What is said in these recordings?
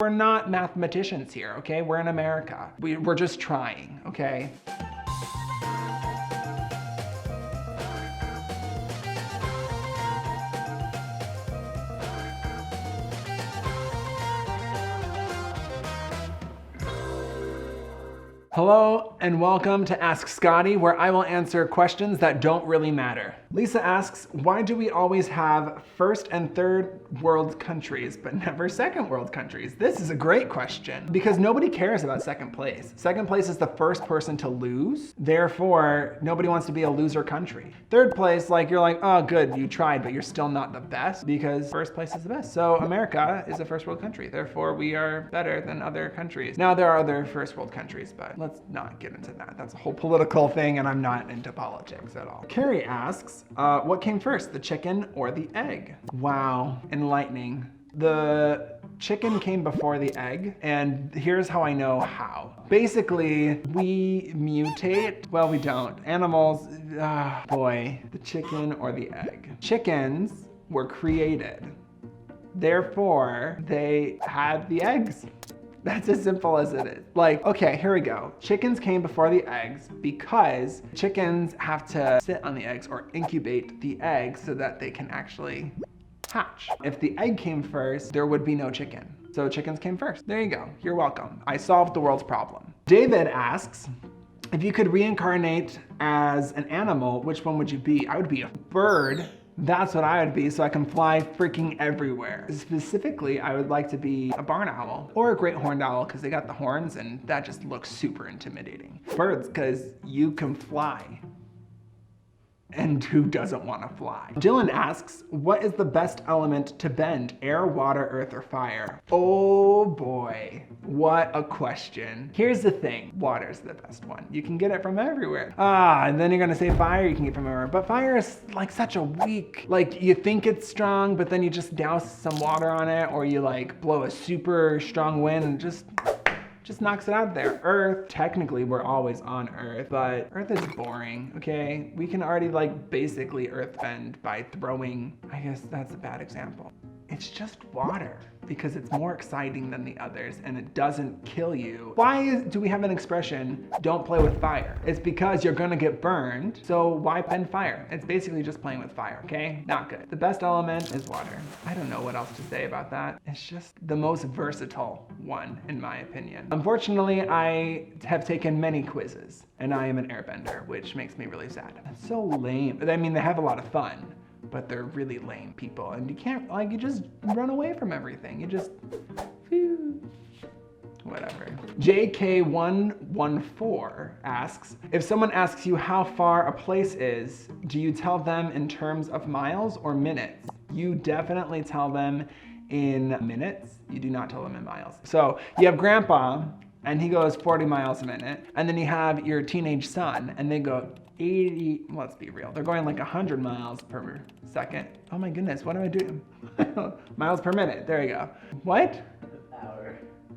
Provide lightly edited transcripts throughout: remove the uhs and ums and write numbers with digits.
We're not mathematicians here, okay? We're in America. We're just trying, okay? Hello and welcome to Ask Scottie, where I will answer questions that don't really matter. Lisa asks, why do we always have first and third world countries, but never second world countries? This is a great question because nobody cares about second place. Second place is the first person to lose. Therefore, nobody wants to be a loser country. Third place, like you're like, oh good, you tried, but you're still not the best because first place is the best. So America is a first world country. Therefore, we are better than other countries. Now there are other first world countries, but let's not get into that. That's a whole political thing and I'm not into politics at all. Carrie asks, what came first, the chicken or the egg? Wow, enlightening. The chicken came before the egg, and here's how I know how. Basically, we mutate. Well, we don't. Animals, boy, the chicken or the egg. Chickens were created. Therefore, they had the eggs. That's as simple as it is. Like, okay, here we go. Chickens came before the eggs because chickens have to sit on the eggs or incubate the eggs so that they can actually hatch. If the egg came first, there would be no chicken. So chickens came first. There you go. You're welcome. I solved the world's problem. David asks, if you could reincarnate as an animal, which one would you be? I would be a bird. That's what I would be, so I can fly freaking everywhere. Specifically, I would like to be a barn owl or a great horned owl because they got the horns and that just looks super intimidating. Birds, because you can fly. And who doesn't want to fly? Dylan asks, what is the best element to bend? Air, water, earth, or fire? Oh boy, what a question. Here's the thing, water's the best one. You can get it from everywhere. And then you're gonna say fire, you can get from everywhere. But fire is like such a weak, like you think it's strong, but then you just douse some water on it, or you like blow a super strong wind and just knocks it out there. Earth, technically we're always on Earth, but Earth is boring, okay? We can already like basically earth bend by throwing, I guess that's a bad example. It's just water because it's more exciting than the others and it doesn't kill you. Why do we have an expression, don't play with fire? It's because you're gonna get burned, so why bend fire? It's basically just playing with fire, okay? Not good. The best element is water. I don't know what else to say about that. It's just the most versatile one, in my opinion. Unfortunately, I have taken many quizzes and I am an airbender, which makes me really sad. It's so lame. I mean, they have a lot of fun, but they're really lame people and you can't, like, you just run away from everything. You just, phew, whatever. JK114 asks, if someone asks you how far a place is, do you tell them in terms of miles or minutes? You definitely tell them in minutes. You do not tell them in miles. So you have grandpa and he goes 40 miles a minute, and then you have your teenage son and they go 80, let's be real, they're going like 100 miles per second. Oh my goodness, what do I do? Miles per minute, there you go. What?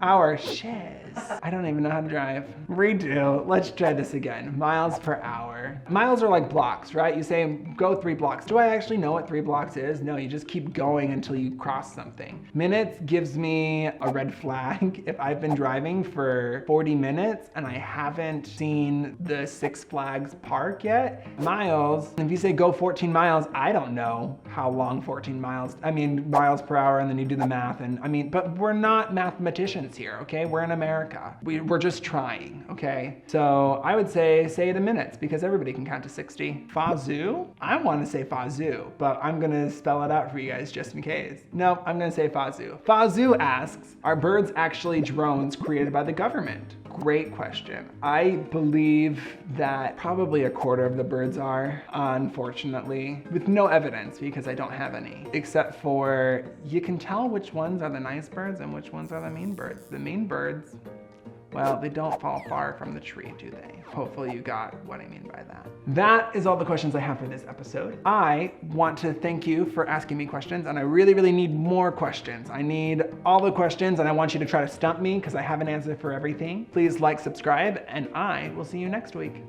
Hour, shiz. I don't even know how to drive. Redo, let's try this again. Miles per hour. Miles are like blocks, right? You say, go 3 blocks. Do I actually know what 3 blocks is? No, you just keep going until you cross something. Minutes gives me a red flag. If I've been driving for 40 minutes and I haven't seen the Six Flags park yet. Miles, if you say go 14 miles, I don't know how long 14 miles, I mean, miles per hour, and then you do the math, and I mean, but we're not mathematicians here, okay? We're in America. We're just trying, okay? So I would say the minutes because everybody can count to 60. Fazoo? I want to say Fazoo, but I'm gonna spell it out for you guys just in case. No, I'm gonna say Fazoo. Fazoo asks, are birds actually drones created by the government? Great question. I believe that probably 1/4 of the birds are, unfortunately, with no evidence because I don't have any, except for you can tell which ones are the nice birds and which ones are the mean birds. The mean birds, well, they don't fall far from the tree, do they? Hopefully you got what I mean by that. That is all the questions I have for this episode. I want to thank you for asking me questions, and I really, really need more questions. I need all the questions, and I want you to try to stump me because I have an answer for everything. Please like, subscribe, and I will see you next week.